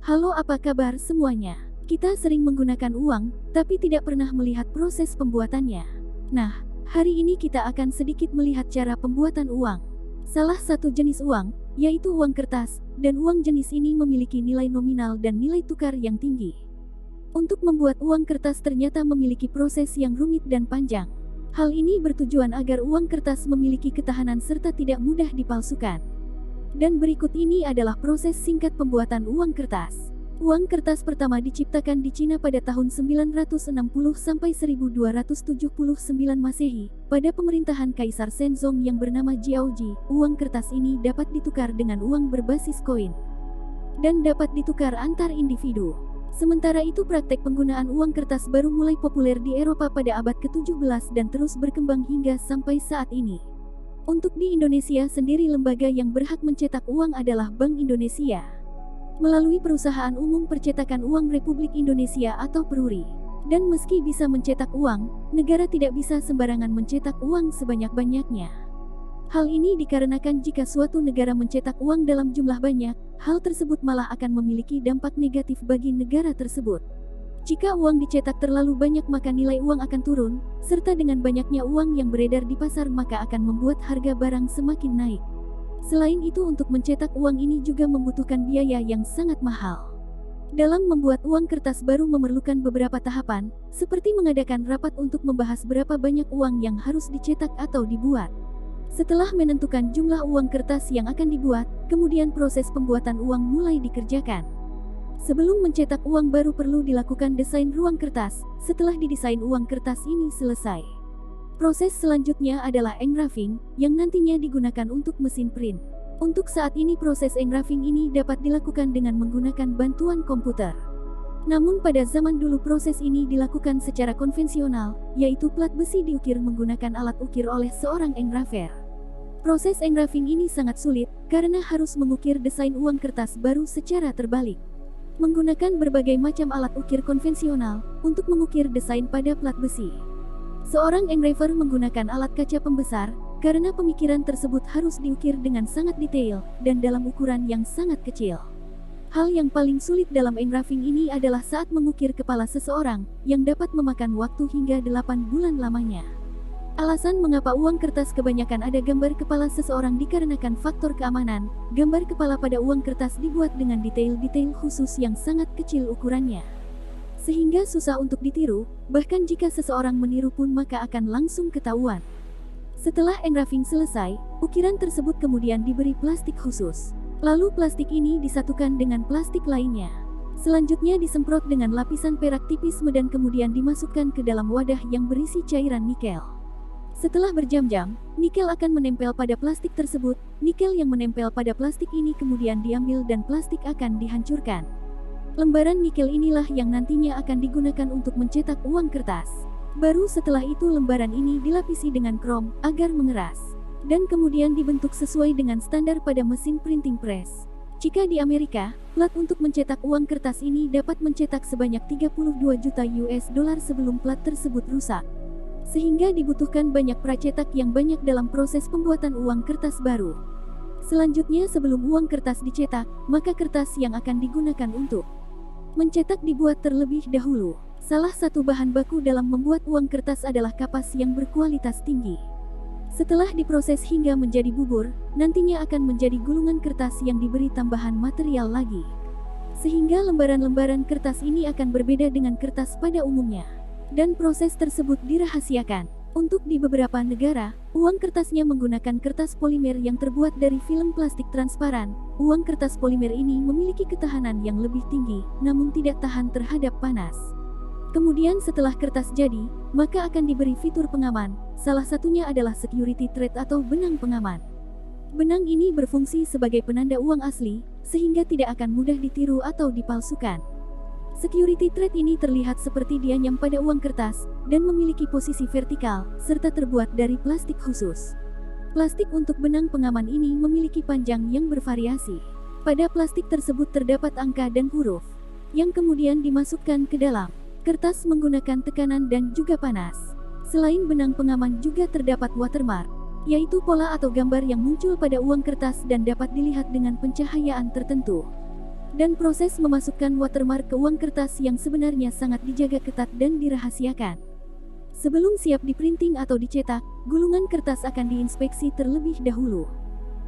Halo, apa kabar semuanya? Kita sering menggunakan uang, tapi tidak pernah melihat proses pembuatannya. Nah, hari ini kita akan sedikit melihat cara pembuatan uang. Salah satu jenis uang, yaitu uang kertas, dan uang jenis ini memiliki nilai nominal dan nilai tukar yang tinggi. Untuk membuat uang kertas ternyata memiliki proses yang rumit dan panjang. Hal ini bertujuan agar uang kertas memiliki ketahanan serta tidak mudah dipalsukan. Dan berikut ini adalah proses singkat pembuatan uang kertas. Uang kertas pertama diciptakan di Cina pada tahun 960 sampai 1279 Masehi, pada pemerintahan Kaisar Shenzong yang bernama Jiaoji. Uang kertas ini dapat ditukar dengan uang berbasis koin dan dapat ditukar antar individu. Sementara itu, praktek penggunaan uang kertas baru mulai populer di Eropa pada abad ke-17 dan terus berkembang hingga sampai saat ini. Untuk di Indonesia sendiri, lembaga yang berhak mencetak uang adalah Bank Indonesia melalui Perusahaan Umum Percetakan Uang Republik Indonesia atau PERURI. Dan meski bisa mencetak uang, negara tidak bisa sembarangan mencetak uang sebanyak-banyaknya. Hal ini dikarenakan jika suatu negara mencetak uang dalam jumlah banyak, hal tersebut malah akan memiliki dampak negatif bagi negara tersebut. Jika uang dicetak terlalu banyak, maka nilai uang akan turun, serta dengan banyaknya uang yang beredar di pasar maka akan membuat harga barang semakin naik. Selain itu, untuk mencetak uang ini juga membutuhkan biaya yang sangat mahal. Dalam membuat uang kertas baru memerlukan beberapa tahapan, seperti mengadakan rapat untuk membahas berapa banyak uang yang harus dicetak atau dibuat. Setelah menentukan jumlah uang kertas yang akan dibuat, kemudian proses pembuatan uang mulai dikerjakan. Sebelum mencetak uang baru perlu dilakukan desain ruang kertas. Setelah didesain uang kertas ini selesai, proses selanjutnya adalah engraving, yang nantinya digunakan untuk mesin print. Untuk saat ini proses engraving ini dapat dilakukan dengan menggunakan bantuan komputer. Namun pada zaman dulu proses ini dilakukan secara konvensional, yaitu plat besi diukir menggunakan alat ukir oleh seorang engraver. Proses engraving ini sangat sulit, karena harus mengukir desain uang kertas baru secara terbalik. Menggunakan berbagai macam alat ukir konvensional untuk mengukir desain pada plat besi. Seorang engraver menggunakan alat kaca pembesar, karena pemikiran tersebut harus diukir dengan sangat detail dan dalam ukuran yang sangat kecil. Hal yang paling sulit dalam engraving ini adalah saat mengukir kepala seseorang, yang dapat memakan waktu hingga 8 bulan lamanya. Alasan mengapa uang kertas kebanyakan ada gambar kepala seseorang dikarenakan faktor keamanan. Gambar kepala pada uang kertas dibuat dengan detail-detail khusus yang sangat kecil ukurannya, sehingga susah untuk ditiru, bahkan jika seseorang meniru pun maka akan langsung ketahuan. Setelah engraving selesai, ukiran tersebut kemudian diberi plastik khusus. Lalu plastik ini disatukan dengan plastik lainnya. Selanjutnya disemprot dengan lapisan perak tipis dan kemudian dimasukkan ke dalam wadah yang berisi cairan nikel. Setelah berjam-jam, nikel akan menempel pada plastik tersebut. Nikel yang menempel pada plastik ini kemudian diambil dan plastik akan dihancurkan. Lembaran nikel inilah yang nantinya akan digunakan untuk mencetak uang kertas. Baru setelah itu lembaran ini dilapisi dengan krom agar mengeras, dan kemudian dibentuk sesuai dengan standar pada mesin printing press. Jika di Amerika, plat untuk mencetak uang kertas ini dapat mencetak sebanyak 32 juta US dollar sebelum plat tersebut rusak. Sehingga dibutuhkan banyak pracetak yang banyak dalam proses pembuatan uang kertas baru. Selanjutnya, sebelum uang kertas dicetak, maka kertas yang akan digunakan untuk mencetak dibuat terlebih dahulu. Salah satu bahan baku dalam membuat uang kertas adalah kapas yang berkualitas tinggi. Setelah diproses hingga menjadi bubur, nantinya akan menjadi gulungan kertas yang diberi tambahan material lagi. Sehingga lembaran-lembaran kertas ini akan berbeda dengan kertas pada umumnya. Dan proses tersebut dirahasiakan. Untuk di beberapa negara, uang kertasnya menggunakan kertas polimer yang terbuat dari film plastik transparan. Uang kertas polimer ini memiliki ketahanan yang lebih tinggi, namun tidak tahan terhadap panas. Kemudian setelah kertas jadi, maka akan diberi fitur pengaman. Salah satunya adalah security thread atau benang pengaman. Benang ini berfungsi sebagai penanda uang asli, sehingga tidak akan mudah ditiru atau dipalsukan. Security thread ini terlihat seperti dianyam pada uang kertas, dan memiliki posisi vertikal, serta terbuat dari plastik khusus. Plastik untuk benang pengaman ini memiliki panjang yang bervariasi. Pada plastik tersebut terdapat angka dan huruf, yang kemudian dimasukkan ke dalam kertas menggunakan tekanan dan juga panas. Selain benang pengaman juga terdapat watermark, yaitu pola atau gambar yang muncul pada uang kertas dan dapat dilihat dengan pencahayaan tertentu. Dan proses memasukkan watermark ke uang kertas yang sebenarnya sangat dijaga ketat dan dirahasiakan. Sebelum siap diprinting atau dicetak, gulungan kertas akan diinspeksi terlebih dahulu.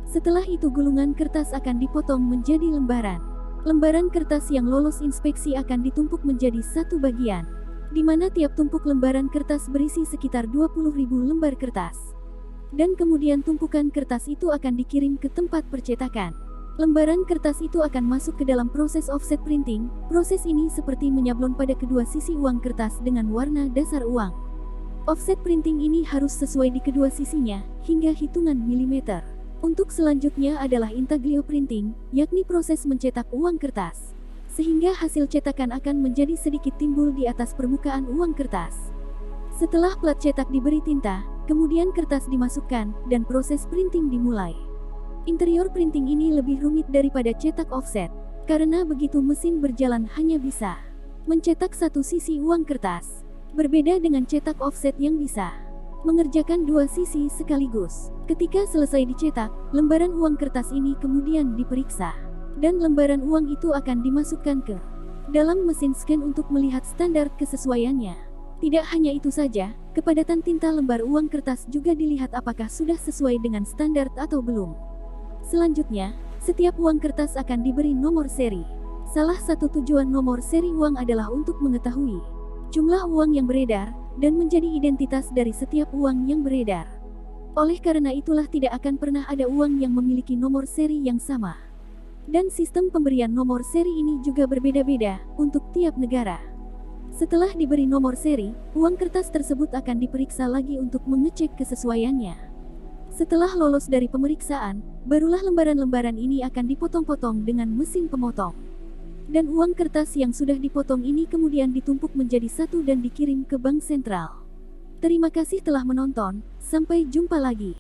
Setelah itu gulungan kertas akan dipotong menjadi lembaran. Lembaran kertas yang lolos inspeksi akan ditumpuk menjadi satu bagian, di mana tiap tumpuk lembaran kertas berisi sekitar 20.000 lembar kertas. Dan kemudian tumpukan kertas itu akan dikirim ke tempat percetakan. Lembaran kertas itu akan masuk ke dalam proses offset printing. Proses ini seperti menyablon pada kedua sisi uang kertas dengan warna dasar uang. Offset printing ini harus sesuai di kedua sisinya, hingga hitungan milimeter. Untuk selanjutnya adalah intaglio printing, yakni proses mencetak uang kertas. Sehingga hasil cetakan akan menjadi sedikit timbul di atas permukaan uang kertas. Setelah plat cetak diberi tinta, kemudian kertas dimasukkan, dan proses printing dimulai. Interior printing ini lebih rumit daripada cetak offset, karena begitu mesin berjalan hanya bisa mencetak satu sisi uang kertas. Berbeda dengan cetak offset yang bisa mengerjakan dua sisi sekaligus. Ketika selesai dicetak, lembaran uang kertas ini kemudian diperiksa, dan lembaran uang itu akan dimasukkan ke dalam mesin scan untuk melihat standar kesesuaiannya. Tidak hanya itu saja, kepadatan tinta lembar uang kertas juga dilihat apakah sudah sesuai dengan standar atau belum. Selanjutnya, setiap uang kertas akan diberi nomor seri. Salah satu tujuan nomor seri uang adalah untuk mengetahui jumlah uang yang beredar, dan menjadi identitas dari setiap uang yang beredar. Oleh karena itulah tidak akan pernah ada uang yang memiliki nomor seri yang sama. Dan sistem pemberian nomor seri ini juga berbeda-beda untuk tiap negara. Setelah diberi nomor seri, uang kertas tersebut akan diperiksa lagi untuk mengecek kesesuaiannya. Setelah lolos dari pemeriksaan, barulah lembaran-lembaran ini akan dipotong-potong dengan mesin pemotong. Dan uang kertas yang sudah dipotong ini kemudian ditumpuk menjadi satu dan dikirim ke bank sentral. Terima kasih telah menonton, sampai jumpa lagi.